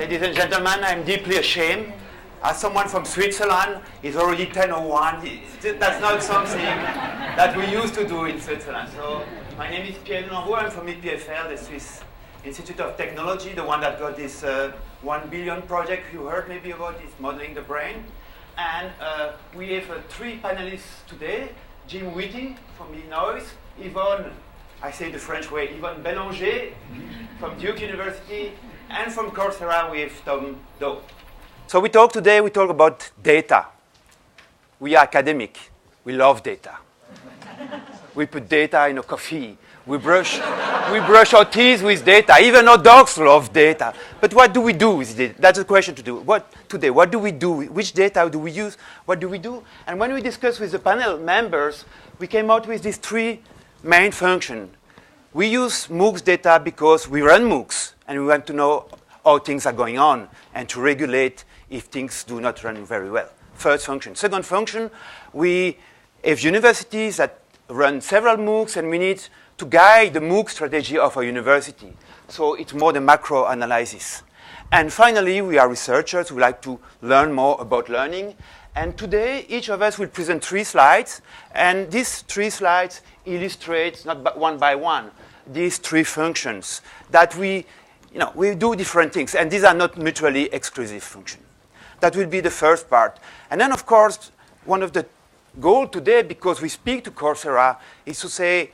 Ladies and gentlemen, I'm deeply ashamed. As someone from Switzerland, it's already 10:01. That's not something that we used to do in Switzerland. So my name is Pierre Dillenbourg. I'm from IPFL, the Swiss Institute of Technology, the one that got this 1 billion project you heard maybe about, is modeling the brain. And we have 3 panelists today. Jim Witte from Illinois, Yvonne, I say the French way, Yvonne Belanger from Duke University, and from Coursera we have Tom Do. So we talk about data. We are academic. We love data. We put data in a coffee. We brush our teeth with data. Even our dogs love data. But what do we do with it? That's the question to do. What do we do? Which data do we use? What do we do? And when we discussed with the panel members, we came out with these 3 main functions. We use MOOCs data because we run MOOCs, and we want to know how things are going on and to regulate if things do not run very well. First function. Second function, we have universities that run several MOOCs, and we need to guide the MOOC strategy of our university. So it's more the macro analysis. And finally, we are researchers who like to learn more about learning. And today, each of us will present 3 slides. And these 3 slides illustrate, not one by one, these 3 functions that we do different things. And these are not mutually exclusive functions. That will be the first part. And then, of course, one of the goals today, because we speak to Coursera, is to say,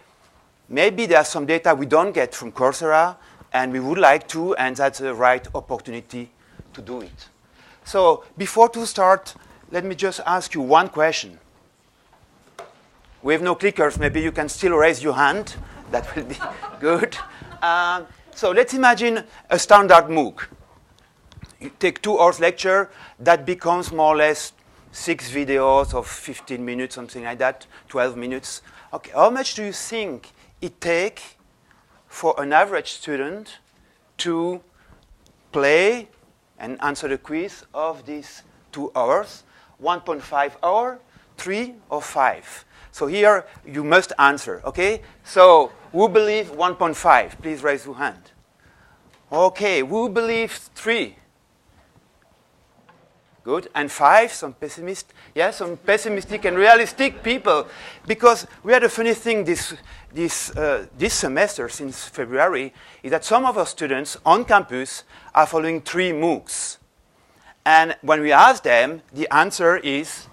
maybe there's some data we don't get from Coursera, and we would like to, and that's the right opportunity to do it. So before to start, let me just ask you one question. We have no clickers. Maybe you can still raise your hand. That will be good. So let's imagine a standard MOOC. You take 2 hours lecture. That becomes more or less 6 videos of 15 minutes, something like that, 12 minutes. Okay, how much do you think it takes for an average student to play and answer the quiz of these 2 hours? 1.5 hour, 3 or 5? So here you must answer, okay? So who believes 1.5? Please raise your hand. Okay, who believes 3? Good. And 5, some pessimists? Yes, some pessimistic and realistic people. Because we had a funny thing this semester, since February, is that some of our students on campus are following 3 MOOCs. And when we ask them, the answer is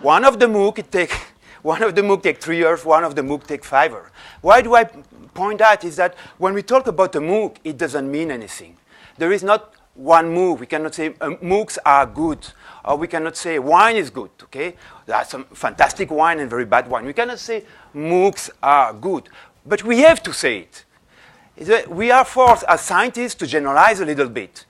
one of the MOOC takes 3 years, one of the MOOC takes 5 years. Why do I point that? Is that when we talk about a MOOC, it doesn't mean anything. There is not one MOOC. We cannot say MOOCs are good, or we cannot say wine is good, okay? There are some fantastic wine and very bad wine. We cannot say MOOCs are good, but we have to say it. We are forced as scientists to generalize a little bit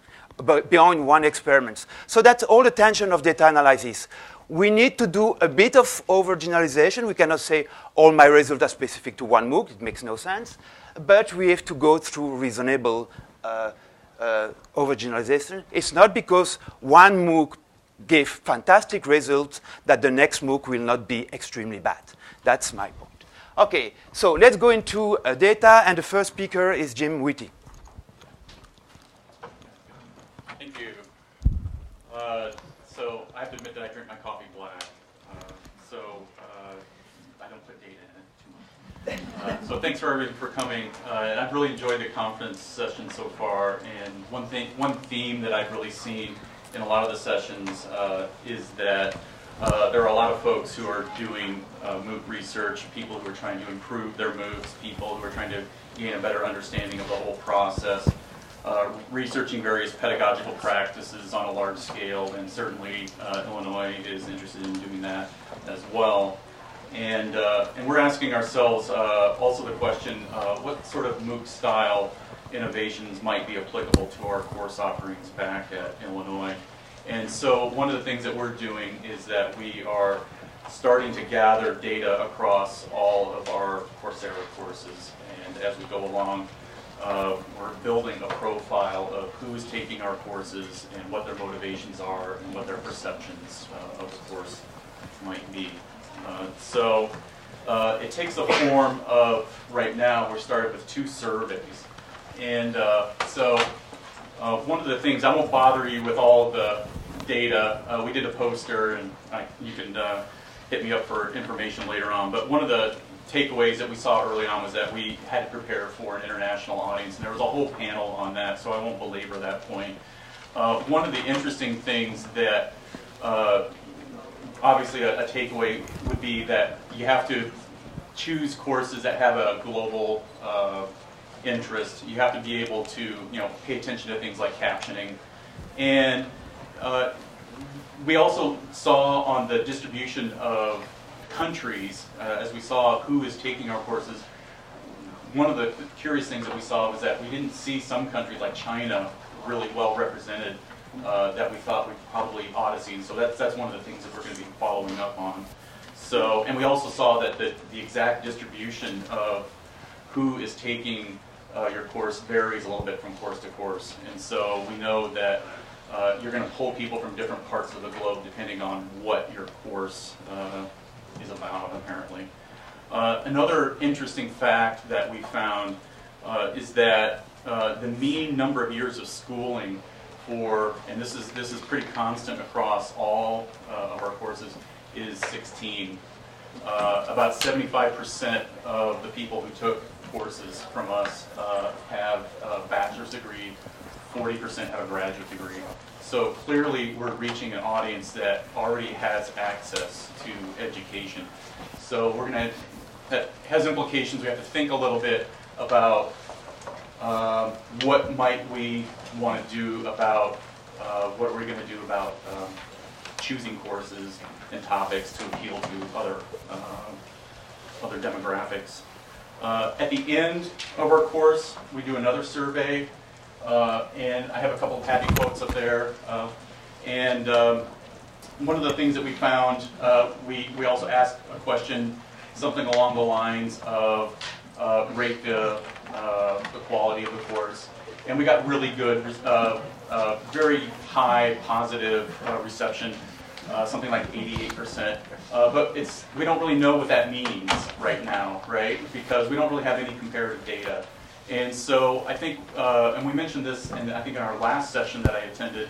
beyond one experiment. So that's all the tension of data analysis. We need to do a bit of overgeneralization. We cannot say all my results are specific to one MOOC. It makes no sense. But we have to go through reasonable overgeneralization. It's not because one MOOC gave fantastic results that the next MOOC will not be extremely bad. That's my point. Okay, so let's go into data, and the first speaker is Jim Witte. Thank you. So I have to admit that I drink my coffee black, so I don't put data in it too much. So thanks for everybody for coming. I've really enjoyed the conference session so far, and one theme that I've really seen in a lot of the sessions is that there are a lot of folks who are doing MOOC research, people who are trying to improve their MOOCs, people who are trying to gain a better understanding of the whole process, researching various pedagogical practices on a large scale, and certainly Illinois is interested in doing that as well. And we're asking ourselves also the question, what sort of MOOC style innovations might be applicable to our course offerings back at Illinois. And so one of the things that we're doing is that we are starting to gather data across all of our Coursera courses. And as we go along, we're building a profile of who is taking our courses and what their motivations are and what their perceptions of the course might be. So it takes the form of, right now, we're started with 2 surveys. And so one of the things, I won't bother you with all the data. We did a poster, and you can hit me up for information later on. But one of the takeaways that we saw early on was that we had to prepare for an international audience, and there was a whole panel on that, so I won't belabor that point. One of the interesting things that, obviously a takeaway would be that you have to choose courses that have a global interest. You have to be able to, pay attention to things like captioning. And we also saw on the distribution of countries, as we saw who is taking our courses, one of the curious things that we saw was that we didn't see some countries like China really well represented that we thought we probably ought to see. And so that's one of the things that we're going to be following up on. So, and we also saw that the exact distribution of who is taking your course varies a little bit from course to course. And so we know that you're going to pull people from different parts of the globe depending on what your course is about, apparently. Another interesting fact that we found is that the mean number of years of schooling for, and this is pretty constant across all of our courses, is 16. About 75% of the people who took courses from us have a bachelor's degree, 40% have a graduate degree. So clearly we're reaching an audience that already has access to education. So we're going to, that has implications. We have to think a little bit about what might we want to do about, what are we going to do about choosing courses and topics to appeal to other demographics. At the end of our course, we do another survey, and I have a couple of happy quotes up there. One of the things that we found, we also asked a question, something along the lines of rate the quality of the course, and we got really good, very high positive reception. Something like 88%, but we don't really know what that means right now, right? Because we don't really have any comparative data. And so I think, and we mentioned this, and I think in our last session that I attended,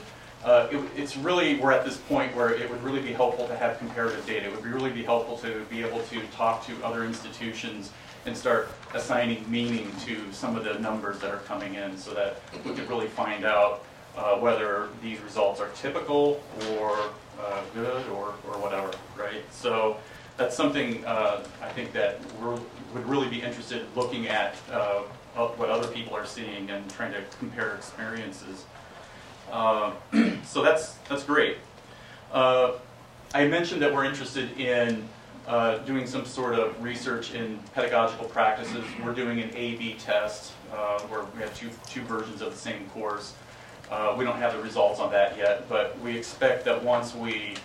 it's really, we're at this point where it would really be helpful to have comparative data. It would really be helpful to be able to talk to other institutions and start assigning meaning to some of the numbers that are coming in so that we could really find out whether these results are typical or good or whatever, right? So that's something I think that we would really be interested in looking at what other people are seeing and trying to compare experiences. So that's great. I mentioned that we're interested in doing some sort of research in pedagogical practices. We're doing an A/B test where we have two versions of the same course. We don't have the results on that yet, but we expect that once we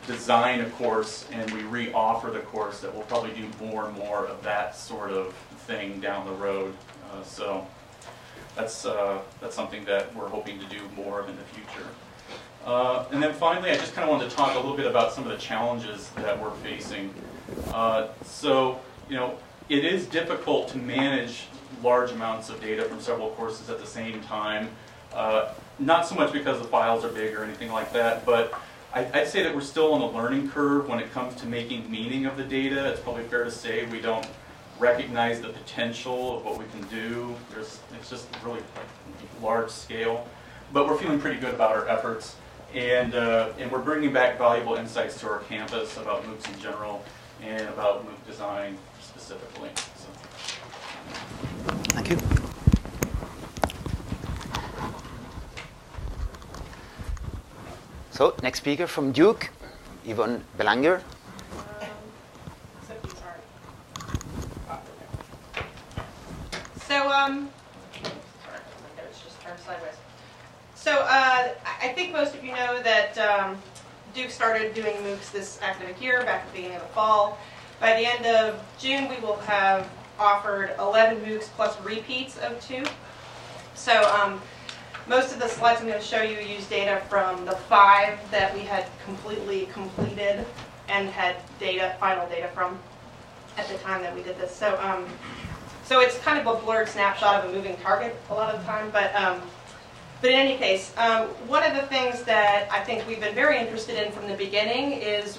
design a course and we re-offer the course, that we'll probably do more and more of that sort of thing down the road. So that's something that we're hoping to do more of in the future. And then finally, I just kind of wanted to talk a little bit about some of the challenges that we're facing. So, it is difficult to manage large amounts of data from several courses at the same time. Not so much because the files are big or anything like that, but I'd say that we're still on the learning curve when it comes to making meaning of the data. It's probably fair to say we don't recognize the potential of what we can do. It's just really large scale. But we're feeling pretty good about our efforts. And we're bringing back valuable insights to our campus about MOOCs in general and about MOOC design specifically. So. Thank you. So, next speaker from Duke, Yvonne Belanger. So I think most of you know that Duke started doing MOOCs this academic year, back at the beginning of the fall. By the end of June, we will have offered 11 MOOCs plus repeats of 2. So most of the slides I'm going to show you use data from the 5 that we had completely completed and had final data from at the time that we did this. So it's kind of a blurred snapshot of a moving target a lot of the time, but But in any case, one of the things that I think we've been very interested in from the beginning is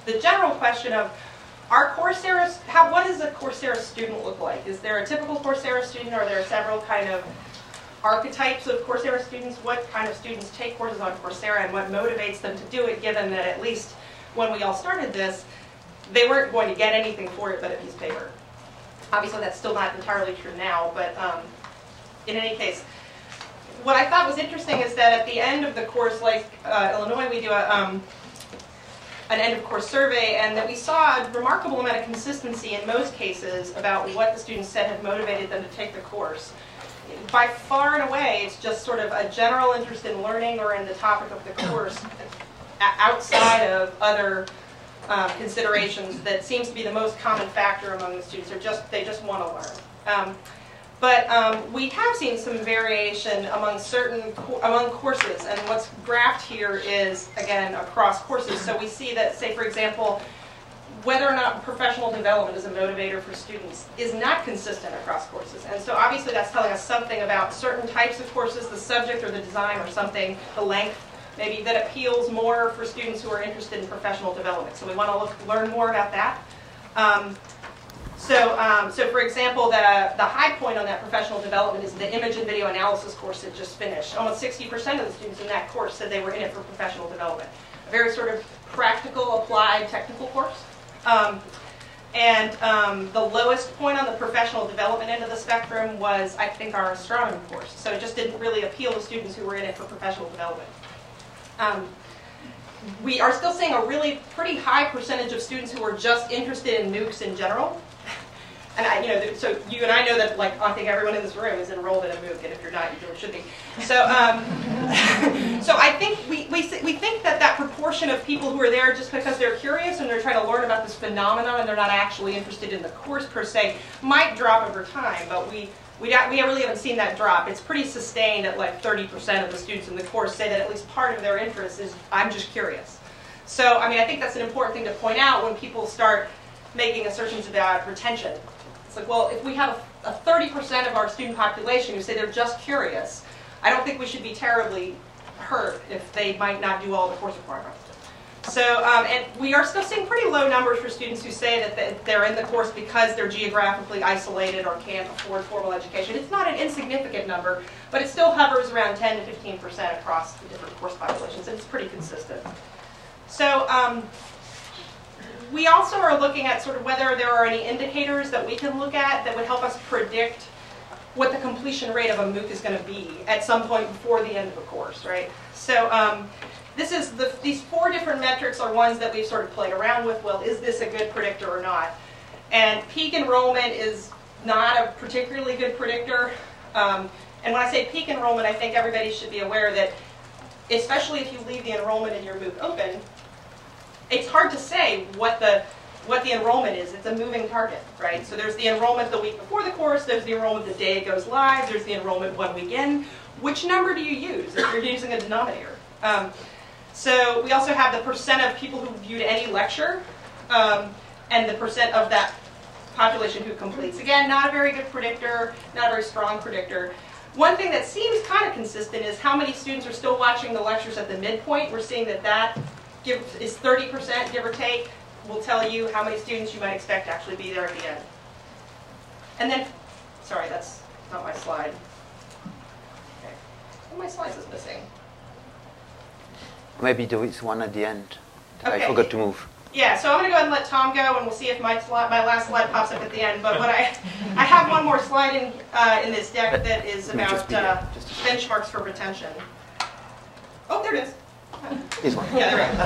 the general question of, are Coursera's, what does a Coursera student look like? Is there a typical Coursera student, or are there several kind of archetypes of Coursera students? What kind of students take courses on Coursera, and what motivates them to do it, given that at least when we all started this, they weren't going to get anything for it but a piece of paper. Obviously that's still not entirely true now, but in any case, what I thought was interesting is that at the end of the course, like Illinois, we do an end of course survey, and that we saw a remarkable amount of consistency in most cases about what the students said had motivated them to take the course. By far and away, it's just sort of a general interest in learning or in the topic of the course outside of other considerations that seems to be the most common factor among the students, they just want to learn. But we have seen some variation among among courses, and what's graphed here is, again, across courses. So we see that, say for example, whether or not professional development is a motivator for students is not consistent across courses. And so obviously that's telling us something about certain types of courses, the subject or the design or something, the length, maybe, that appeals more for students who are interested in professional development. So we want to learn more about that. So for example, the high point on that professional development is the image and video analysis course that just finished. Almost 60% of the students in that course said they were in it for professional development. A very sort of practical, applied, technical course. The lowest point on the professional development end of the spectrum was, I think, our astronomy course. So it just didn't really appeal to students who were in it for professional development. We are still seeing a really pretty high percentage of students who are just interested in MOOCs in general. And so you and I know that, like, I think everyone in this room is enrolled in a MOOC, and if you're not, you should be. So, so I think we think that proportion of people who are there just because they're curious and they're trying to learn about this phenomenon and they're not actually interested in the course per se might drop over time, but we really haven't seen that drop. It's pretty sustained at like 30% of the students in the course say that at least part of their interest is, I'm just curious. So, I mean, I think that's an important thing to point out when people start making assertions about retention. It's like, well, if we have a 30% of our student population who say they're just curious, I don't think we should be terribly hurt if they might not do all the course requirements. So, and we are still seeing pretty low numbers for students who say that they're in the course because they're geographically isolated or can't afford formal education. It's not an insignificant number, but it still hovers around 10 to 15% across the different course populations, and it's pretty consistent. So, we also are looking at sort of whether there are any indicators that we can look at that would help us predict what the completion rate of a MOOC is going to be at some point before the end of a course, right? So these 4 different metrics are ones that we've sort of played around with. Well, is this a good predictor or not? And peak enrollment is not a particularly good predictor. And when I say peak enrollment, I think everybody should be aware that, especially if you leave the enrollment in your MOOC open, it's hard to say what the enrollment is. It's a moving target, right? So there's the enrollment the week before the course, there's the enrollment the day it goes live, there's the enrollment 1 week in. Which number do you use if you're using a denominator? So we also have the percent of people who viewed any lecture, and the percent of that population who completes. Again, not a very good predictor, not a very strong predictor. One thing that seems kind of consistent is how many students are still watching the lectures at the midpoint. We're seeing that is 30%, give or take, will tell you how many students you might expect to actually be there at the end. And then, sorry, that's not my slide. Okay. One of my slides is missing. Maybe there is one at the end that Okay. I forgot to move. Yeah, so I'm going to go ahead and let Tom go, and we'll see if my last slide pops up at the end. But what I have one more slide in this deck that is about benchmarks for retention. Oh, there it is. This one. Yeah, there we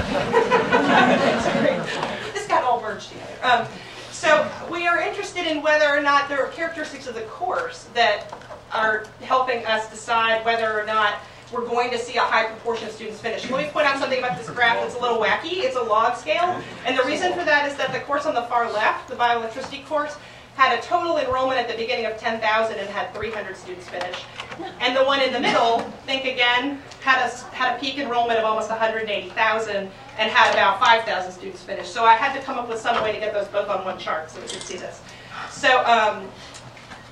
go. This got all merged together. So we are interested in whether or not there are characteristics of the course that are helping us decide whether or not we're going to see a high proportion of students finish. Let me point out something about this graph that's a little wacky. It's a log scale. And the reason for that is that the course on the far left, the bioelectricity course, had a total enrollment at the beginning of 10,000 and had 300 students finish. And the one in the middle, think again, had a peak enrollment of almost 180,000 and had about 5,000 students finish. So I had to come up with some way to get those both on one chart so we could see this. So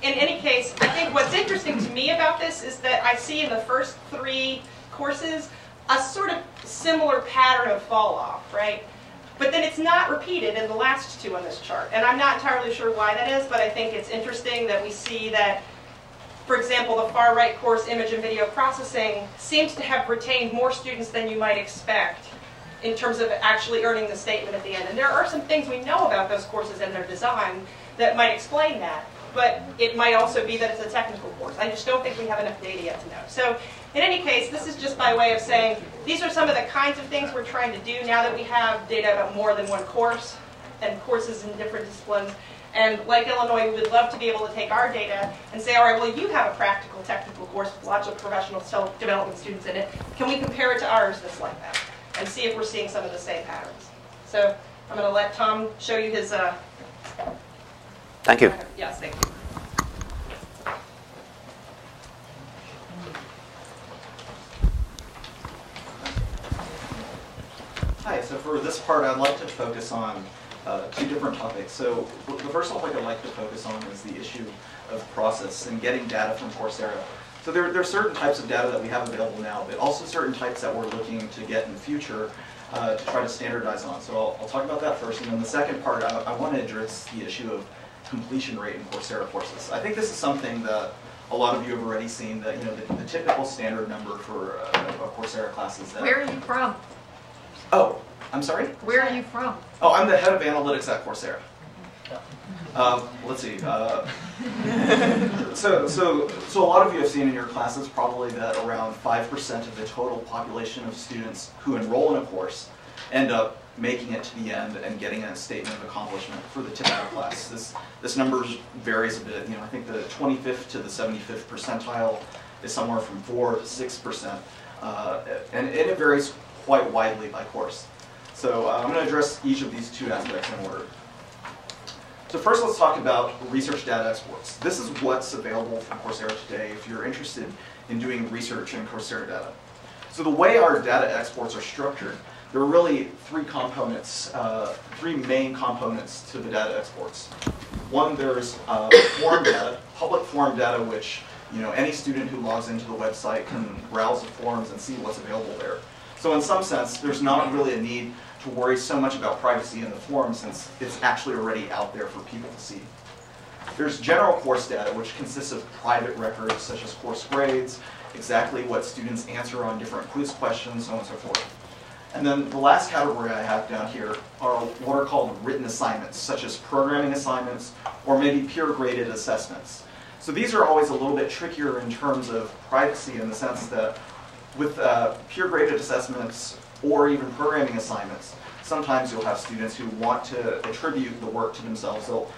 in any case, I think what's interesting to me about this is that I see in the first 3 courses a sort of similar pattern of fall off, right? But then it's not repeated in the last 2 on this chart. And I'm not entirely sure why that is, but I think it's interesting that we see that, for example, the far right course, Image and Video Processing, seems to have retained more students than you might expect in terms of actually earning the statement at the end. And there are some things we know about those courses and their design that might explain that. But it might also be that it's a technical course. I just don't think we have enough data yet to know. So in any case, this is just by way of saying these are some of the kinds of things we're trying to do now that we have data about more than one course and courses in different disciplines. And like Illinois, we would love to be able to take our data and say, all right, well, you have a practical technical course with lots of professional self-development students in it. Can we compare it to ours that's like that? And see if we're seeing some of the same patterns. So I'm going to let Tom show you his... Thank you. Yes, thank you. Hi, so for this part, I'd like to focus on 2 different topics. So the first topic I'd like to focus on is the issue of process and getting data from Coursera. So there are certain types of data that we have available now, but also certain types that we're looking to get in the future to try to standardize on. So I'll talk about that first, and then the second part, I want to address the issue of completion rate in Coursera courses. I think this is something that a lot of you have already seen, that the typical standard number for a Coursera class is that... Where are you from? Oh, I'm sorry? Where are you from? Oh, I'm the head of analytics at Coursera. Let's see. So a lot of you have seen in your classes probably that around 5% of the total population of students who enroll in a course end up making it to the end and getting a statement of accomplishment for the typical class. This number varies a bit. I think the 25th to the 75th percentile is somewhere from 4 to 6%, and it varies quite widely by course. So I'm going to address each of these 2 aspects in order. So first, let's talk about research data exports. This is what's available from Coursera today if you're interested in doing research in Coursera data. So the way our data exports are structured, there are really 3 components, 3 main components to the data exports. One, there's form data, public form data, which any student who logs into the website can browse the forums and see what's available there. So in some sense, there's not really a need to worry so much about privacy in the forum since it's actually already out there for people to see. There's general course data, which consists of private records such as course grades, exactly what students answer on different quiz questions, so on and so forth. And then the last category I have down here are what are called written assignments, such as programming assignments or maybe peer-graded assessments. So these are always a little bit trickier in terms of privacy in the sense that with peer-graded assessments or even programming assignments, sometimes you'll have students who want to attribute the work to themselves. They'll,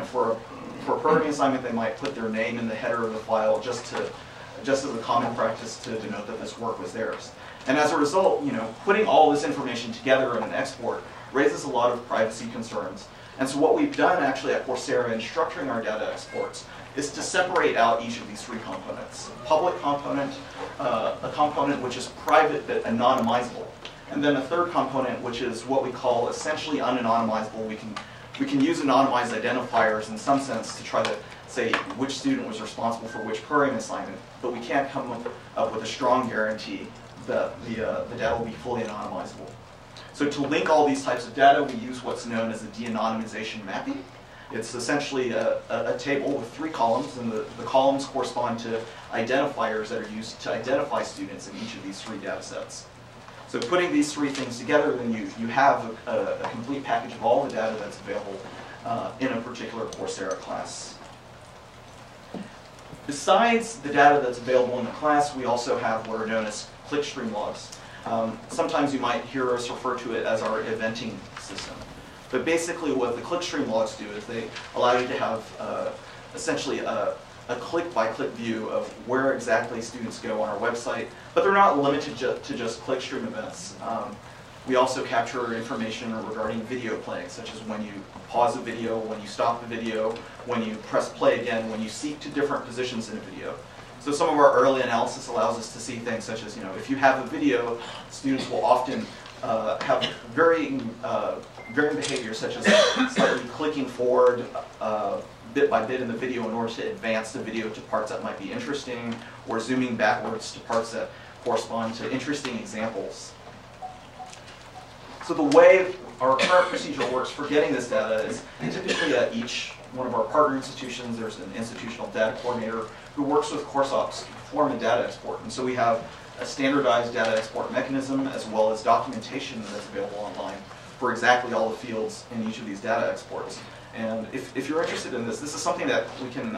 for a programming assignment, they might put their name in the header of the file just as a common practice to denote that this work was theirs. And as a result, putting all this information together in an export raises a lot of privacy concerns. And so what we've done actually at Coursera in structuring our data exports is to separate out each of these 3 components. A public component, a component which is private but anonymizable, and then a third component which is what we call essentially unanonymizable. We can use anonymized identifiers in some sense to try to say which student was responsible for which programming assignment, but we can't come up with a strong guarantee that the data will be fully anonymizable. So to link all these types of data, we use what's known as a de-anonymization mapping. It's essentially a table with 3 columns, and the columns correspond to identifiers that are used to identify students in each of these 3 data sets. So putting these 3 things together, then you have a complete package of all the data that's available in a particular Coursera class. Besides the data that's available in the class, we also have what are known as Clickstream logs. Sometimes you might hear us refer to it as our eventing system. But basically what the Clickstream logs do is they allow you to have essentially a click-by-click view of where exactly students go on our website, but they're not limited to just Clickstream events. We also capture information regarding video playing, such as when you pause a video, when you stop the video, when you press play again, when you seek to different positions in a video. So some of our early analysis allows us to see things such as, if you have a video, students will often have varying behaviors such as slightly clicking forward, bit by bit in the video in order to advance the video to parts that might be interesting, or zooming backwards to parts that correspond to interesting examples. So the way our current procedure works for getting this data is typically at each one of our partner institutions, there's an institutional data coordinator who works with course ops to perform a data export. And so we have a standardized data export mechanism as well as documentation that's available online for exactly all the fields in each of these data exports. And if you're interested in this is something that we can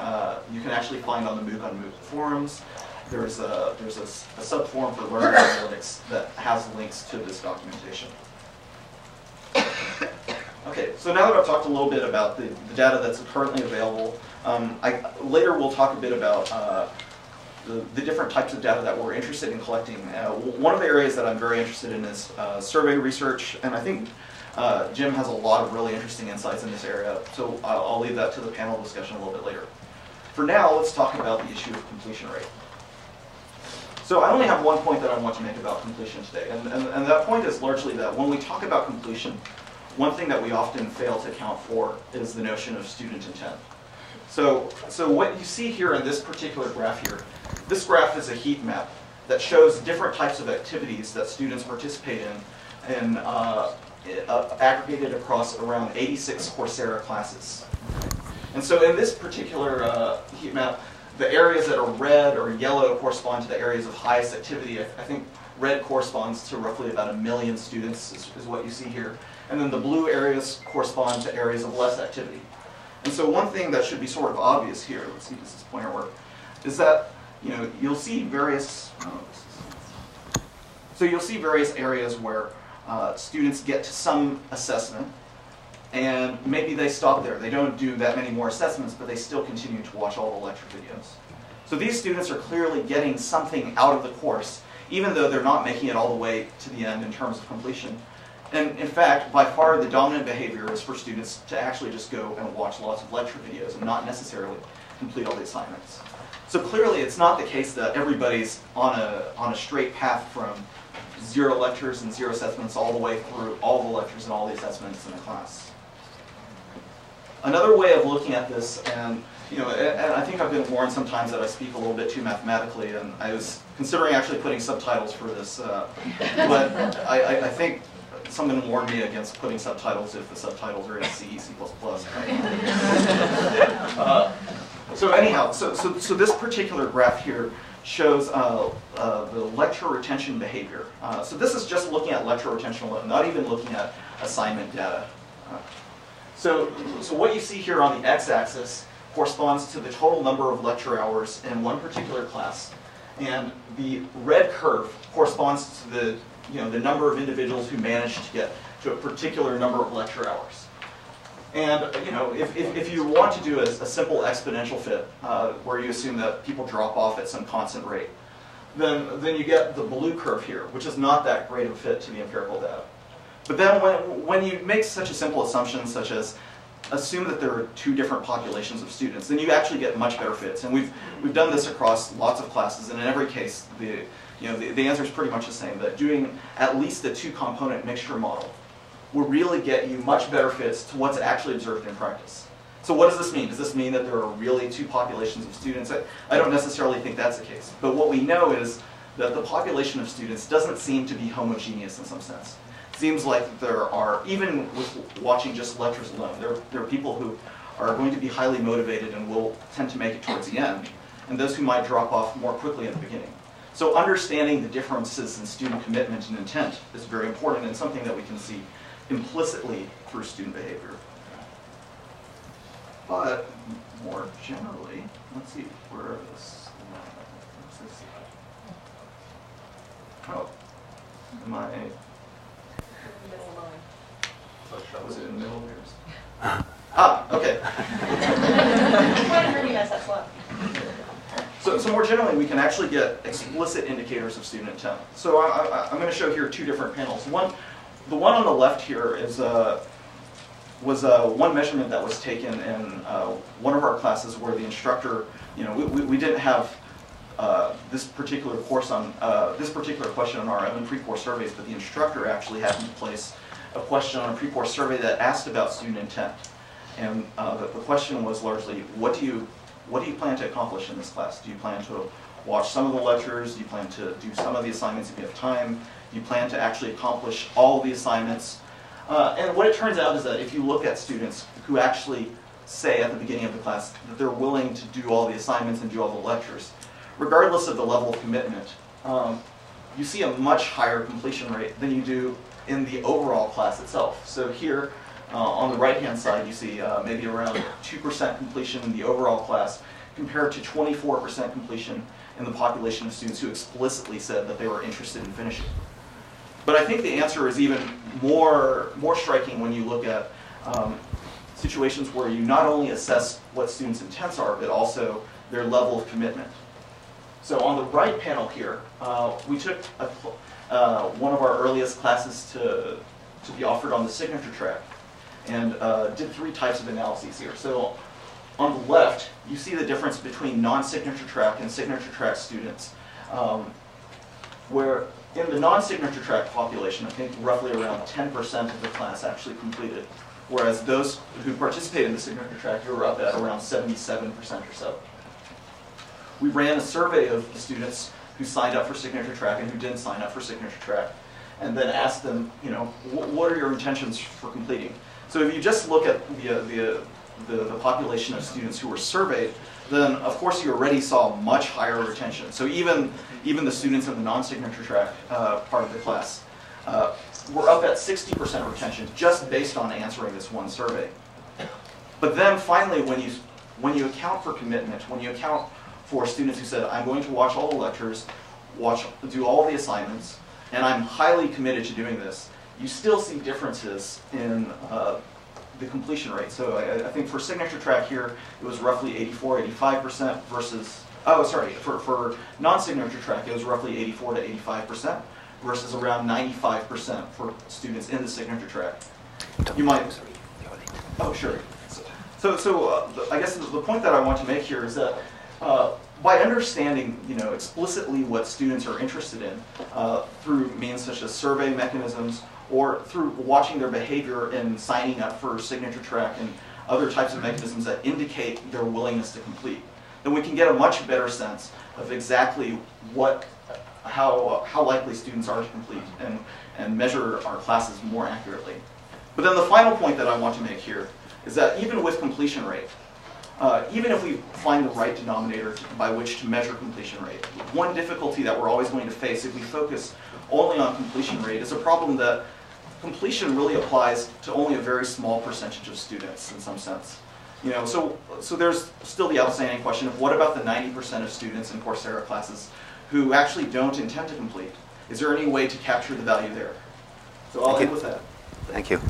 you can actually find on the MOOC on MOOC forums. There's a sub-forum for learning analytics that has links to this documentation. Okay, so now that I've talked a little bit about the data that's currently available, later we'll talk a bit about the different types of data that we're interested in collecting. One of the areas that I'm very interested in is survey research, and I think Jim has a lot of really interesting insights in this area, so I'll leave that to the panel discussion a little bit later. For now, let's talk about the issue of completion rate. So I only have one point that I want to make about completion today, and that point is largely that when we talk about completion, one thing that we often fail to account for is the notion of student intent. So what you see here in this particular graph here, this graph is a heat map that shows different types of activities that students participate in aggregated across around 86 Coursera classes. And so in this particular heat map, the areas that are red or yellow correspond to the areas of highest activity. I think red corresponds to roughly about 1 million students is what you see here. And then the blue areas correspond to areas of less activity. And so one thing that should be sort of obvious here, let's see, does this pointer work, is that you'll see various, so you'll see various areas where students get to some assessment, and maybe they stop there. They don't do that many more assessments, but they still continue to watch all the lecture videos. So these students are clearly getting something out of the course, even though they're not making it all the way to the end in terms of completion. And in fact, by far the dominant behavior is for students to actually just go and watch lots of lecture videos and not necessarily complete all the assignments. So clearly it's not the case that everybody's on a straight path from 0 lectures and 0 assessments all the way through all the lectures and all the assessments in a class. Another way of looking at this, and I think I've been warned sometimes that I speak a little bit too mathematically, and I was considering actually putting subtitles for this, but I think someone warned me against putting subtitles if the subtitles are in C, C++. Right? So anyhow, so this particular graph here shows the lecture retention behavior. So this is just looking at lecture retention alone, not even looking at assignment data. So what you see here on the x-axis corresponds to the total number of lecture hours in one particular class, and the red curve corresponds to the number of individuals who managed to get to a particular number of lecture hours. And if you want to do a simple exponential fit, where you assume that people drop off at some constant rate, then you get the blue curve here, which is not that great of a fit to the empirical data. But then when you make such a simple assumption, such as assume that there are 2 different populations of students, then you actually get much better fits. And we've done this across lots of classes, and in every case, the answer is pretty much the same, that doing at least a 2-component mixture model will really get you much better fits to what's actually observed in practice. So what does this mean? Does this mean that there are really 2 populations of students? I don't necessarily think that's the case. But what we know is that the population of students doesn't seem to be homogeneous in some sense. It seems like there are, even with watching just lectures alone, there are people who are going to be highly motivated and will tend to make it towards the end, and those who might drop off more quickly in the beginning. So understanding the differences in student commitment and intent is very important, and something that we can see implicitly through student behavior. But more generally, let's see, where is this? Oh, am I? Was it in the middle of yours? Okay. So more generally, we can actually get explicit indicators of student intent. So I'm going to show here 2 different panels. The one on the left here is was one measurement that was taken in one of our classes where the instructor, we didn't have this particular course on this particular question on our own pre-course surveys, but the instructor actually had in place a question on a pre-course survey that asked about student intent. And the question was largely, what do you plan to accomplish in this class? Do you plan to watch some of the lectures? Do you plan to do some of the assignments if you have time? Do you plan to actually accomplish all of the assignments? And what it turns out is that if you look at students who actually say at the beginning of the class that they're willing to do all the assignments and do all the lectures, regardless of the level of commitment, you see a much higher completion rate than you do in the overall class itself. So here, on the right-hand side, you see maybe around 2% completion in the overall class compared to 24% completion in the population of students who explicitly said that they were interested in finishing. But I think the answer is even more striking when you look at situations where you not only assess what students' intents are, but also their level of commitment. So on the right panel here, we took one of our earliest classes to be offered on the signature track and did 3 types of analyses here. So on the left, you see the difference between non-signature track and signature track students, where in the non-signature track population, I think roughly around 10% of the class actually completed, whereas those who participated in the signature track were up at around 77% or so. We ran a survey of the students who signed up for signature track and who didn't sign up for signature track, and then asked them, you know, what are your intentions for completing? So if you just look at the population of students who were surveyed, then of course you already saw much higher retention. So even the students in the non-signature track part of the class were up at 60% retention just based on answering this one survey. But then finally, when you account for commitment, when you account for students who said, I'm going to watch all the lectures, do all the assignments, and I'm highly committed to doing this, you still see differences in the completion rate. So I think for signature track here, it was roughly 84-85% versus, for non-signature track, it was roughly 84 to 85% versus around 95% for students in the signature track. You might, oh sure. So I guess the point that I want to make here is that by understanding, explicitly what students are interested in through means such as survey mechanisms or through watching their behavior in signing up for signature track and other types of mechanisms that indicate their willingness to complete, then we can get a much better sense of exactly how likely students are to complete and measure our classes more accurately. But then the final point that I want to make here is that even with completion rate, even if we find the right denominator by which to measure completion rate, one difficulty that we're always going to face if we focus only on completion rate is a problem that completion really applies to only a very small percentage of students in some sense. So there's still the outstanding question of what about the 90% of students in Coursera classes who actually don't intend to complete? Is there any way to capture the value there? So I'll end with that. Thank you.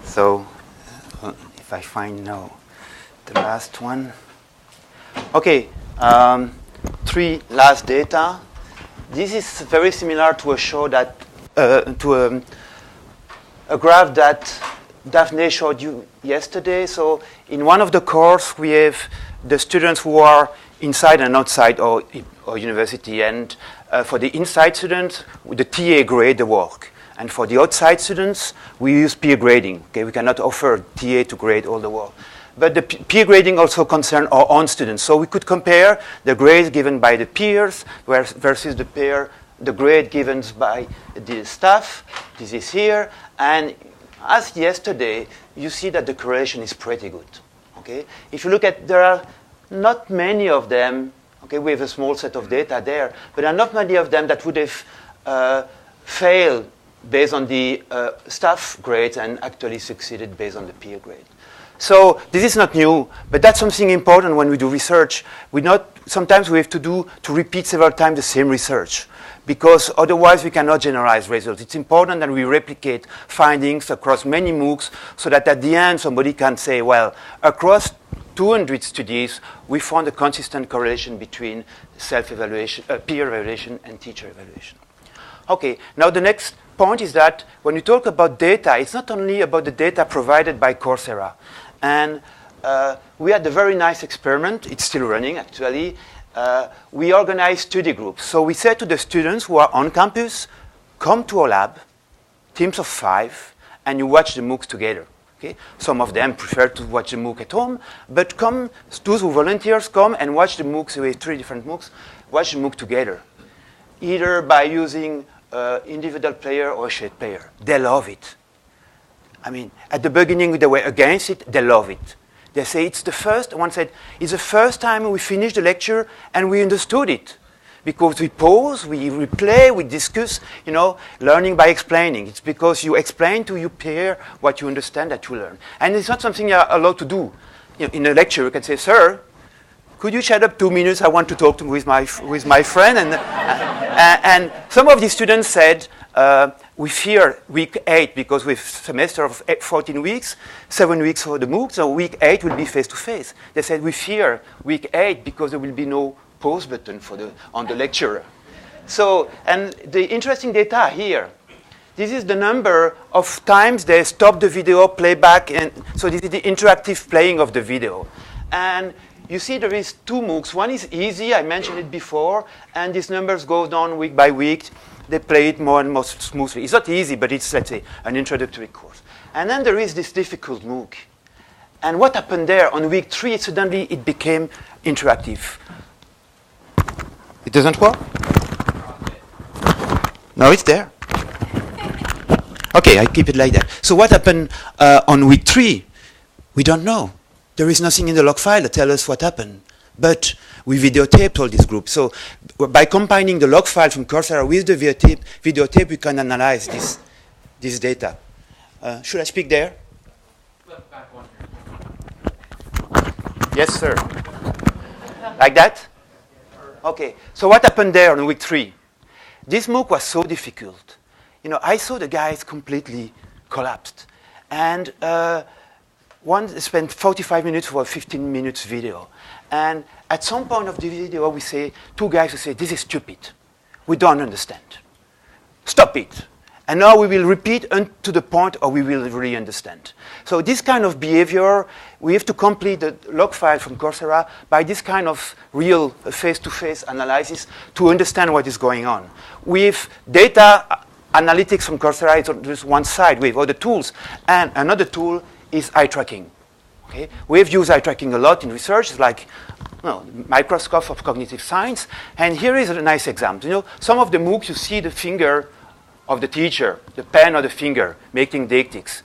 So if I find now the last one. Okay, 3 last data. This is very similar to a show that, to a graph that Daphne showed you yesterday. So in one of the courses, we have the students who are inside and outside our university. And for the inside students, the TA grade the work. And for the outside students, we use peer grading. Okay, we cannot offer TA to grade all the work. But the peer grading also concerns our own students. So we could compare the grades given by the peers versus the grade given by the staff. This is here. And as yesterday, you see that the correlation is pretty good. Okay? If you look at, there are not many of them. Okay, we have a small set of data there. But there are not many of them that would have failed based on the staff grades and actually succeeded based on the peer grade. So this is not new, but that's something important when we do research. Sometimes we have to repeat several times the same research, because otherwise we cannot generalize results. It's important that we replicate findings across many MOOCs so that at the end somebody can say, well, across 200 studies, we found a consistent correlation between self-evaluation, peer evaluation and teacher evaluation. Okay, now the next point is that when you talk about data, it's not only about the data provided by Coursera. And we had a very nice experiment. It's still running, actually. We organized study groups. So we said to the students who are on campus, come to our lab, teams of 5, and you watch the MOOCs together. Okay? Some of them prefer to watch the MOOC at home, but those who volunteers come and watch the MOOCs. We have 3 different MOOCs. Watch the MOOC together, either by using individual player or shared player. They love it. I mean, at the beginning they were against it. They love it. They say it's the first. One said it's the first time we finished the lecture and we understood it, because we pause, we replay, we discuss. You know, learning by explaining. It's because you explain to your peer what you understand that you learn, and it's not something you're allowed to do. You know, in a lecture, you can say, "Sir, could you shut up 2 minutes? I want to talk with my friend." And some of the students said, we fear week 8 because we have a semester of 14 weeks, 7 weeks for the MOOC, so week 8 will be face-to-face. They said, we fear week 8 because there will be no pause button on the lecture. So, and the interesting data here, this is the number of times they stop the video, playback, and so this is the interactive playing of the video. And you see there is 2 MOOCs. One is easy, I mentioned it before, and these numbers go down week by week. They play it more and more smoothly. It's not easy, but it's, let's say, an introductory course. And then there is this difficult MOOC. And what happened there on week 3, suddenly it became interactive. It doesn't work? No, it's there. Okay, I keep it like that. So what happened on week 3? We don't know. There is nothing in the log file that tells us what happened. But we videotaped all these groups. So by combining the log file from Coursera with the videotape, we can analyze this data. Should I speak there? Back one here. Yes, sir. Like that? Okay. So what happened there on week 3? This MOOC was so difficult. You know, I saw the guys completely collapsed. And one spent 45 minutes for a 15 minutes video. And at some point of the video, we say, 2 guys will say, this is stupid. We don't understand. Stop it. And now we will repeat to the point or we will really understand. So this kind of behavior, we have to complete the log file from Coursera by this kind of real face-to-face analysis to understand what is going on. With data analytics from Coursera, it's on just one side. We have other tools. And another tool is eye tracking. Okay? We've used eye tracking a lot in research, like microscope of cognitive science. And here is a nice example. You know, some of the MOOCs, you see the finger of the teacher, the pen or the finger, making deictics.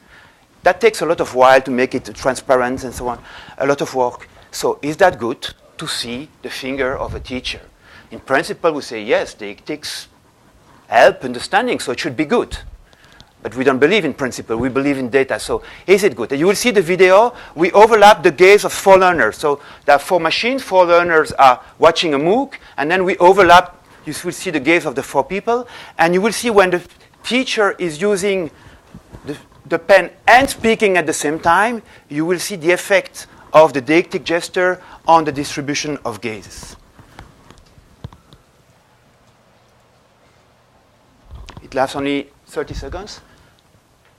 That takes a lot of while to make it transparent and so on, a lot of work. So is that good to see the finger of a teacher? In principle, we say, yes, deictics help understanding, so it should be good. But we don't believe in principle, we believe in data. So is it good? And you will see the video, we overlap the gaze of 4 learners. So there are 4 machines, 4 learners are watching a MOOC, and then we overlap, you will see the gaze of the 4 people, and you will see when the teacher is using the pen and speaking at the same time, you will see the effect of the deictic gesture on the distribution of gazes. It lasts only 30 seconds.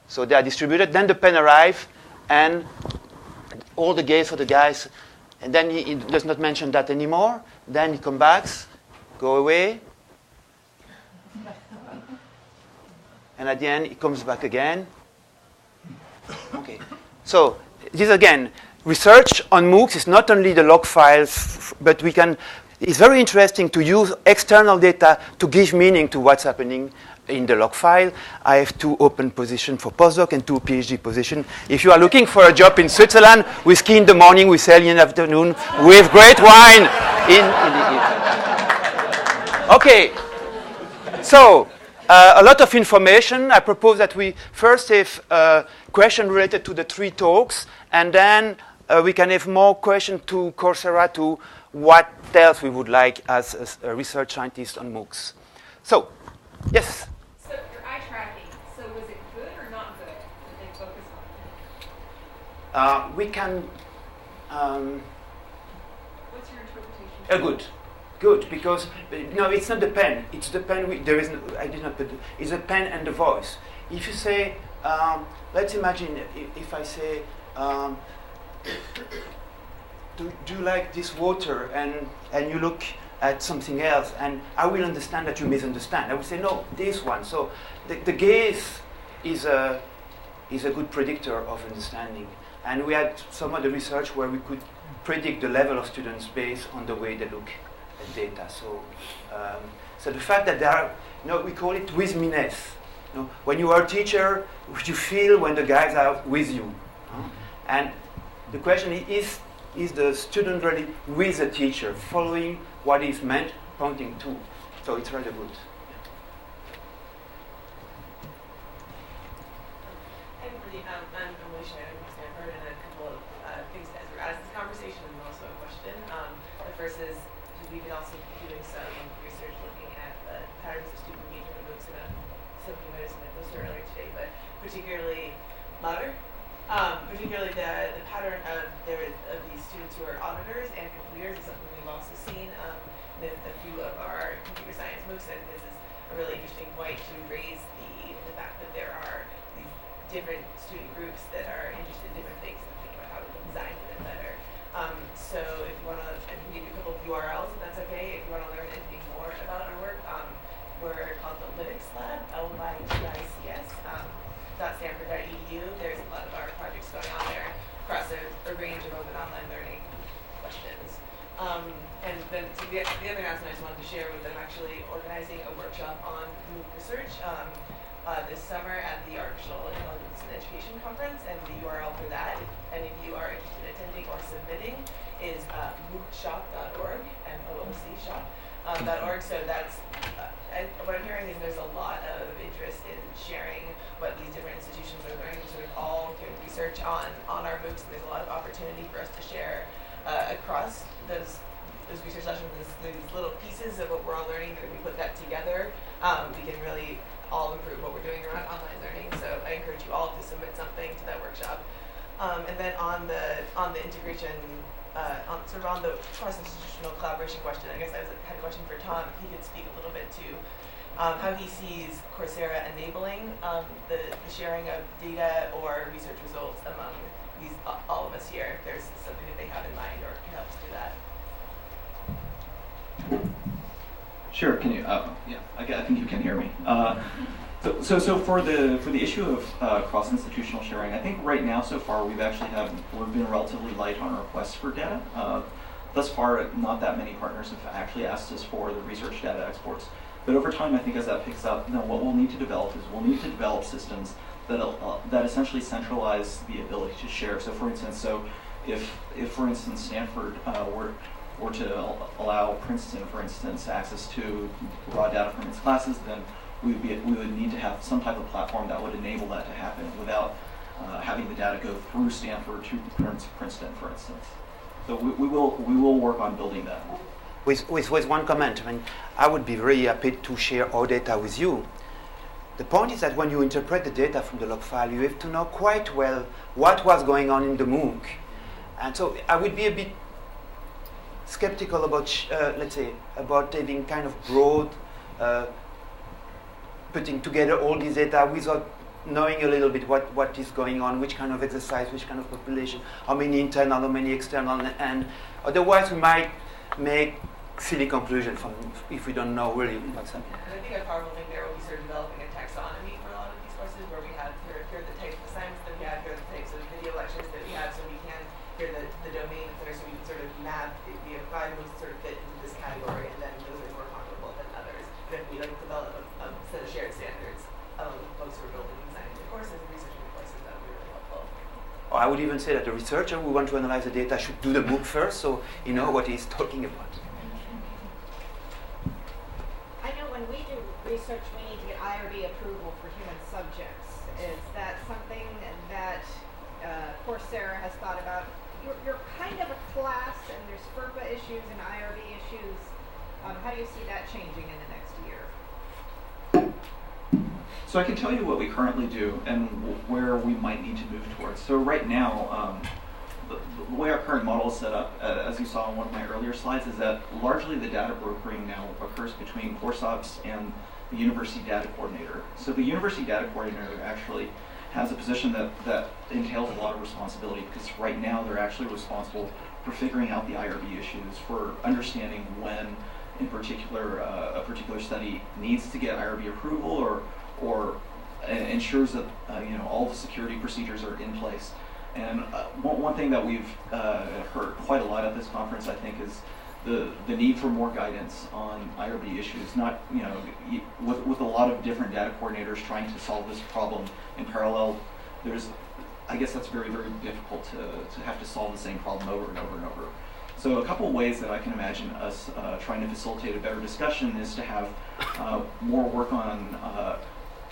So they are distributed. Then the pen arrives, and all the gaze for the guys. And then he does not mention that anymore. Then he comes back, go away. And at the end, he comes back again. Okay. So this again, research on MOOCs is not only the log files, but it's very interesting to use external data to give meaning to what's happening in the log file. I have 2 open positions for postdoc and 2 PhD positions. If you are looking for a job in Switzerland, we ski in the morning, we sail in the afternoon, with great wine in the evening. Okay, so a lot of information. I propose that we first have a question related to the 3 talks, and then we can have more questions to Coursera to what else we would like as a research scientist on MOOCs. So, yes? So your eye tracking, so was it good or not good that they focus on? We can... What's your interpretation? Good, because no, it's not the pen. It's the pen. There is no, I did not put. It's the pen and the voice. If you say, let's imagine if I say, do you like this water? And you look at something else, and I will understand that you misunderstand. I will say no, this one. So the gaze is is a good predictor of understanding. And we had some other research where we could predict the level of students based on the way they look at data. So the fact that there are, we call it with-me-ness. When you are a teacher, what you feel when the guys are with you. And the question is the student really with the teacher, following what is meant, pointing to? So it's rather good. I'm Alicia from Stanford, and a couple of things as we're out of this conversation, and also a question. The first is, we could also be doing some research looking at the patterns of student engagement in MOOCs, and something you might have mentioned earlier today, but particularly louder. Particularly the pattern of these students who are auditors and completers is something we've also seen with a few of our computer science MOOCs, and this is a really interesting point to raise the fact that there are these different student groups that are interested in different things and think about how we can design them better. So if you want to, I can give you a couple of URLs if that's okay. If you want to learn anything more about our work, we're called the Linux Lab, LYTICS. .stanford.edu. There's a lot of our projects going on there across a range of open online learning questions. And then so the other announcement I just wanted to share was that I'm actually organizing a workshop on MOOC research this summer at the Artificial Intelligence and Education Conference, and the URL for that, if any of you are interested in attending or submitting, is moocsshop.org, MOOC shop.org. So that's what I'm hearing is there's a lot of interest in sharing what these different institutions are learning, sort of all doing research on our MOOCs. There's a lot of opportunity for us to share across those research sessions, these little pieces of what we're all learning. That if we put that together, we can really all improve what we're doing around online learning. So I encourage you all to submit something to that workshop. And then on the integration, on the cross-institutional collaboration question, I guess I had a question for Tom. If he could speak a little bit to how he sees Coursera enabling the sharing of data or research results among all of us here. If there's something that they have in mind or can help us do that. Sure. Can you? Yeah, I think you can hear me. So for the issue of cross-institutional sharing, I think right now so far we've been relatively light on requests for data. Thus far, not that many partners have actually asked us for the research data exports. But over time, I think as that picks up, what we'll need to develop systems that essentially centralize the ability to share. So for instance, if for instance Stanford were to allow Princeton, for instance, access to raw data from its classes, then we would need to have some type of platform that would enable that to happen without having the data go through Stanford to Princeton, for instance. So we will work on building that. With one comment, I would be very happy to share our data with you. The point is that when you interpret the data from the log file, you have to know quite well what was going on in the MOOC. And so I would be a bit skeptical about, about having kind of broad, putting together all this data without knowing a little bit what is going on, which kind of exercise, which kind of population, how many internal, how many external, and otherwise we might make silly conclusions if we don't know really what's happening. And I think a powerful thing there will be sort of developing a taxonomy for a lot of these courses where we have here are the types of assignments that we have, here are the types of video lectures that we have, so we can hear the domains there, so we can sort of map we have 5 MOOCs sort of fit into this category, and then those are more comparable than others. But if we develop a set of shared standards among folks who are building and designing the courses and researching the courses, that would be really helpful. Or I would even say that the researcher who wants to analyze the data should do the MOOC first, so you know what he's talking about. I know when we do research, we need to get IRB approval for human subjects. Is that something that Coursera has thought about? You're kind of a class, and there's FERPA issues and IRB issues. How do you see that changing in the next year? So I can tell you what we currently do and where we might need to move towards. So right now, the way our current model is set up, as you saw on one of my earlier slides, is that largely the data brokering now occurs between course ops and the university data coordinator. So the university data coordinator actually has a position that entails a lot of responsibility, because right now they're actually responsible for figuring out the IRB issues, for understanding when, in particular, a particular study needs to get IRB approval, or ensures that all the security procedures are in place. And one thing that we've heard quite a lot at this conference, I think, is the need for more guidance on IRB issues. Not with a lot of different data coordinators trying to solve this problem in parallel. I guess that's very, very difficult to have to solve the same problem over and over and over. So a couple of ways that I can imagine us trying to facilitate a better discussion is to have more work on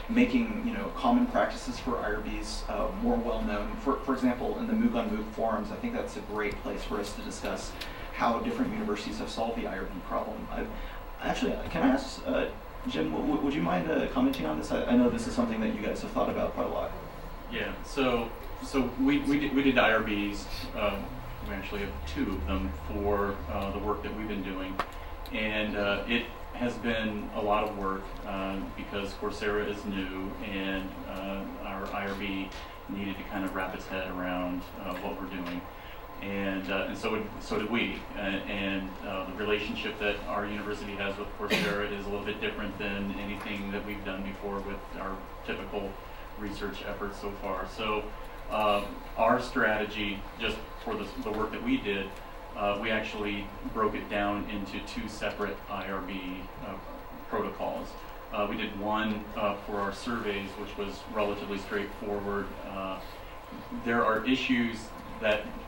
making common practices for IRBs more well known. For example, in the MOOC on MOOC forums, I think that's a great place for us to discuss how different universities have solved the IRB problem. Actually, can I ask Jim? Would you mind commenting on this? I know this is something that you guys have thought about quite a lot. Yeah. So we did IRBs. We actually have 2 of them for the work that we've been doing, and it has been a lot of work because Coursera is new, and our IRB needed to kind of wrap its head around what we're doing, and so did we. And the relationship that our university has with Coursera is a little bit different than anything that we've done before with our typical research efforts so far. So our strategy, just for the work that we did, we actually broke it down into 2 separate IRB protocols. We did one for our surveys, which was relatively straightforward. There are issues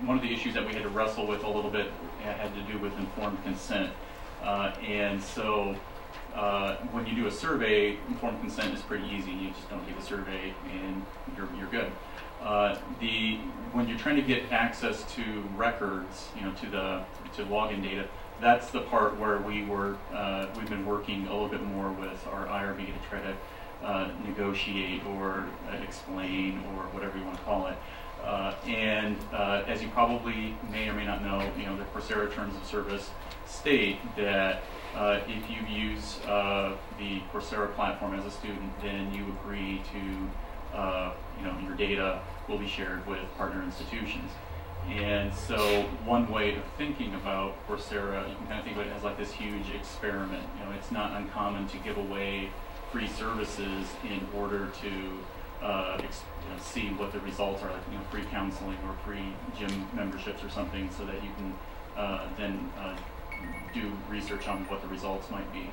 one of the issues that we had to wrestle with a little bit had to do with informed consent. And so when you do a survey, informed consent is pretty easy. You just don't take a survey and you're good. When you're trying to get access to records, to login data, that's the part where we've been working a little bit more with our IRB to try to negotiate or explain or whatever you want to call it. And as you probably may or may not know, the Coursera terms of service state that if you use the Coursera platform as a student, then you agree to your data will be shared with partner institutions. And so one way of thinking about Coursera, you can kind of think of it as like this huge experiment. It's not uncommon to give away free services in order to see what the results are, like free counseling or free gym memberships or something, so that you can then do research on what the results might be.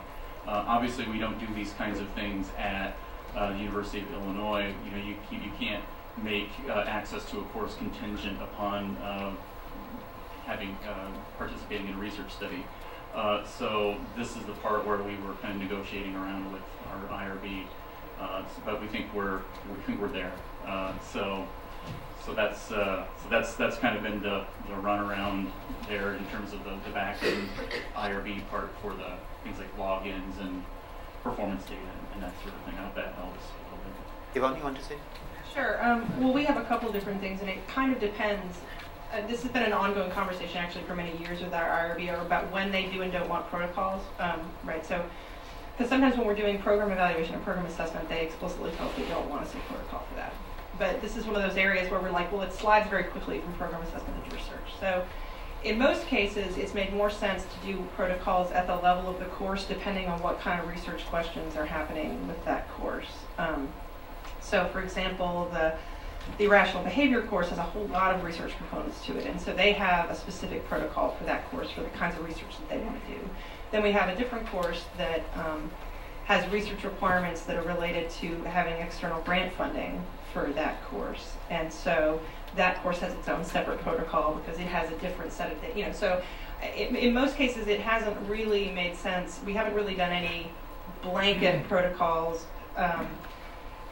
Obviously, we don't do these kinds of things at the University of Illinois. You can't make access to a course contingent upon participating in a research study. So this is the part where we were kind of negotiating around with our IRB, but we think we're there. So that's kind of been the run around there in terms of the back end IRB part for the things like logins and performance data and that sort of thing. I hope that helps a little bit. Yvonne, you want to say? Sure. Well, we have a couple different things, and it kind of depends. This has been an ongoing conversation actually for many years with our IRB about when they do and don't want protocols, right? So, because sometimes when we're doing program evaluation or program assessment, they explicitly tell us they don't want to see protocol for that. But this is one of those areas where we're like, well, it slides very quickly from program assessment into research. So in most cases, it's made more sense to do protocols at the level of the course, depending on what kind of research questions are happening with that course. So for example, the irrational behavior course has a whole lot of research components to it, and so they have a specific protocol for that course for the kinds of research that they want to do. Then we have a different course that has research requirements that are related to having external grant funding for that course, and so that course has its own separate protocol because it has a different set of so in most cases it hasn't really made sense. We haven't really done any blanket protocols.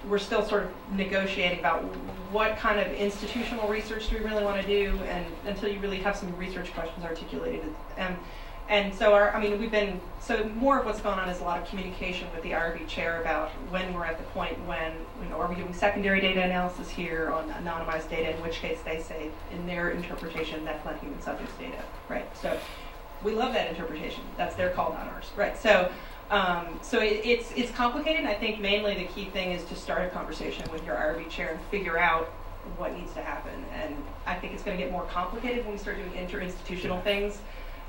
We're still sort of negotiating about what kind of institutional research do we really want to do, and until you really have some research questions articulated. And so more of what's going on is a lot of communication with the IRB chair about when we're at the point when, are we doing secondary data analysis here on anonymized data, in which case they say, in their interpretation, that's not human subjects data, right? So we love that interpretation. That's their call, not ours, right? So it's complicated. I think mainly the key thing is to start a conversation with your IRB chair and figure out what needs to happen. And I think it's going to get more complicated when we start doing interinstitutional things.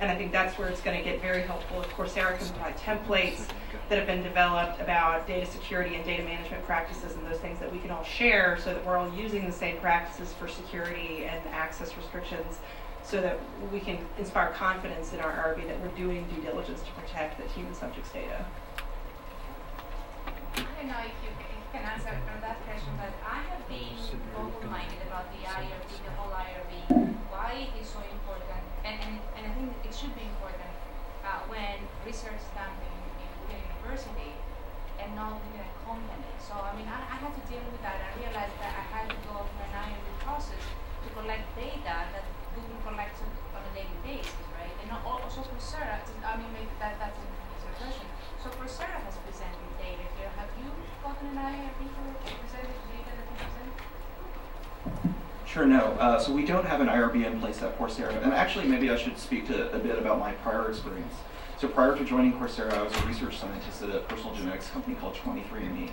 And I think that's where it's going to get very helpful if Coursera can provide templates that have been developed about data security and data management practices and those things that we can all share so that we're all using the same practices for security and access restrictions so that we can inspire confidence in our IRB that we're doing due diligence to protect the human subjects data. I don't know if you can answer from that question, but I have been open-minded about the IRB, the whole IRB, why it is so important, and I think it should be important when research is done within a university and not within a company. So, I mean, I had to deal with that. I realized that I had to go through an IRB process to collect data that Google collects on a daily basis, right? And also Coursera, I mean, maybe that's a question. So Coursera has presented data here. Have you gotten an IRB for presented data that you present? Sure, no. So we don't have an IRB in place at Coursera. And actually, maybe I should speak a bit about my prior experience. So prior to joining Coursera, I was a research scientist at a personal genetics company called 23andMe.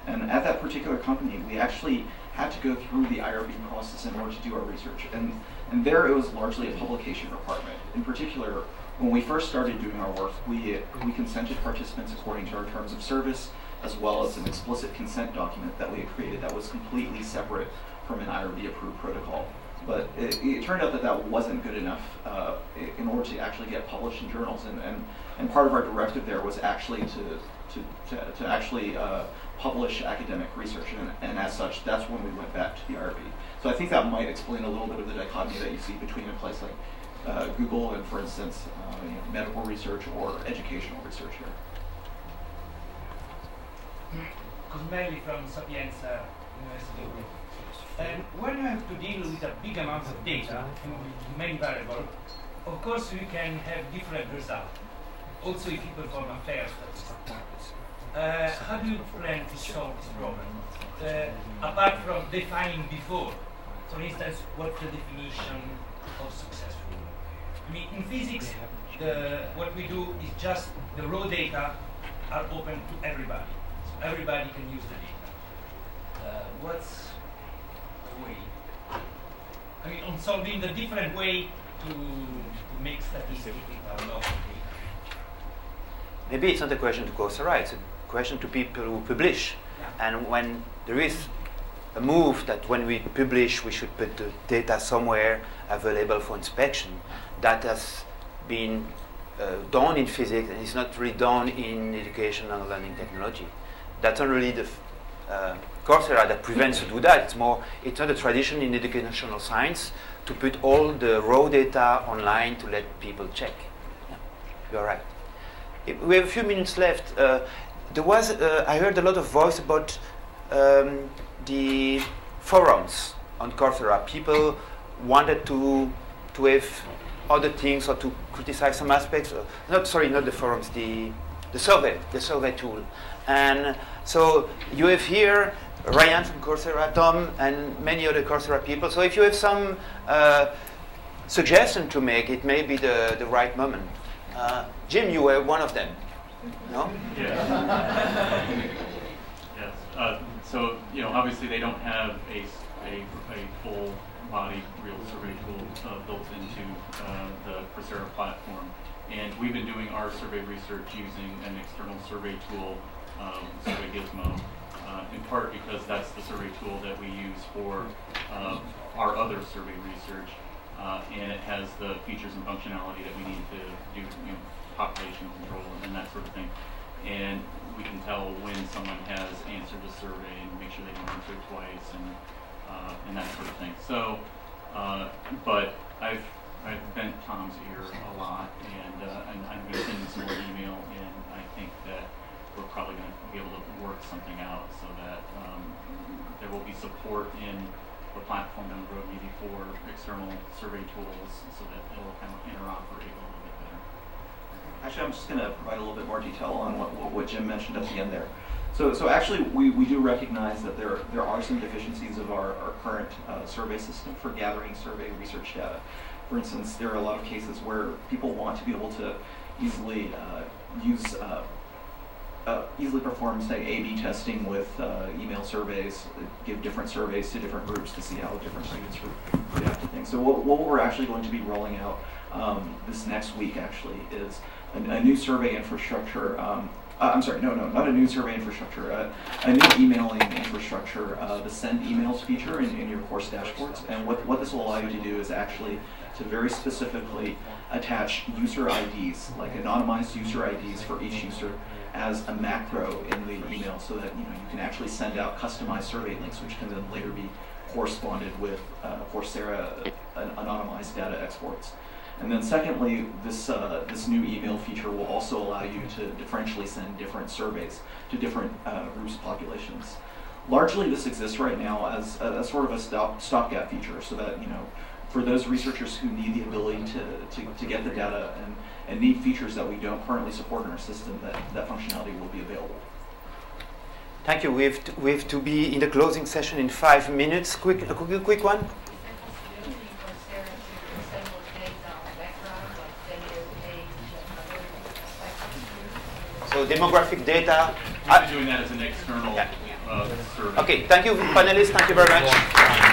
And at that particular company, we actually had to go through the IRB process in order to do our research. And there it was largely a publication requirement. In particular, when we first started doing our work, we consented participants according to our terms of service, as well as an explicit consent document that we had created that was completely separate from an IRB-approved protocol. But it turned out that that wasn't good enough in order to actually get published in journals. And part of our directive there was actually to actually publish academic research. And as such, that's when we went back to the IRB. So I think that might explain a little bit of the dichotomy that you see between a place like Google and, for instance, medical research or educational research here. Cosmelli from Sapienza University. And when you have to deal with a big amount of data, many variables, of course you can have different results. Also if you perform a fair statistics. How do you plan to solve this problem? Apart from defining before, for instance, what's the definition of successful? I mean, in physics, what we do is just the raw data are open to everybody. So everybody can use the data. What's the way? I mean, on solving the different way to make statistics out of data. Maybe it's not a question to Coursera, it's a question to people who publish. Yeah. And when there is a move that when we publish, we should put the data somewhere available for inspection, that has been done in physics and it's not really done in education and learning technology. That's not really the Coursera that prevents to do that. It's not a tradition in educational science to put all the raw data online to let people check. Yeah, you're right. We have a few minutes left. I heard a lot of voice about the forums on Coursera. People wanted to have other things or to criticize some aspects. Not the forums, the survey tool. And so you have here Ryan from Coursera, Tom, and many other Coursera people. So if you have some suggestion to make, it may be the right moment. Jim, you were one of them, no? Yeah. Yes. So obviously they don't have a full body real survey tool built into the Coursera platform, and we've been doing our survey research using an external survey tool, Survey Gizmo, in part because that's the survey tool that we use for our other survey research, and it has the features and functionality that we need to do, population control and that sort of thing. And we can tell when someone has answered a survey and make sure they don't answer it twice and that sort of thing. So, but I've bent Tom's ear a lot, and I'm going to send him some more email, and I think that we're probably going to be able to work something out so that there will be support in the platform down the road, maybe for external survey tools, so that it will kind of interoperate a little bit better. Actually, I'm just going to provide a little bit more detail on what Jim mentioned at the end there. So actually, we do recognize that there are some deficiencies of our current survey system for gathering survey research data. For instance, there are a lot of cases where people want to be able to easily easily perform, say, A/B testing with email surveys, give different surveys to different groups to see how different students react to things. So what we're actually going to be rolling out this next week actually is a new survey infrastructure. I'm sorry, no, not a new survey infrastructure, a new emailing infrastructure, the send emails feature in your course dashboards. And what this will allow you to do is actually to very specifically attach user IDs, like anonymized user IDs for each user as a macro in the email, so that you can actually send out customized survey links, which can then later be corresponded with Coursera anonymized data exports. And then secondly, this new email feature will also allow you to differentially send different surveys to different groups of populations. Largely, this exists right now as sort of a stopgap feature, so that for those researchers who need the ability to get the data and need features that we don't currently support in our system, that functionality will be available. Thank you. We have to be in the closing session in 5 minutes. Quick one. So demographic data. We'll be doing that as an external survey. Okay, thank you, panelists. Thank you very much.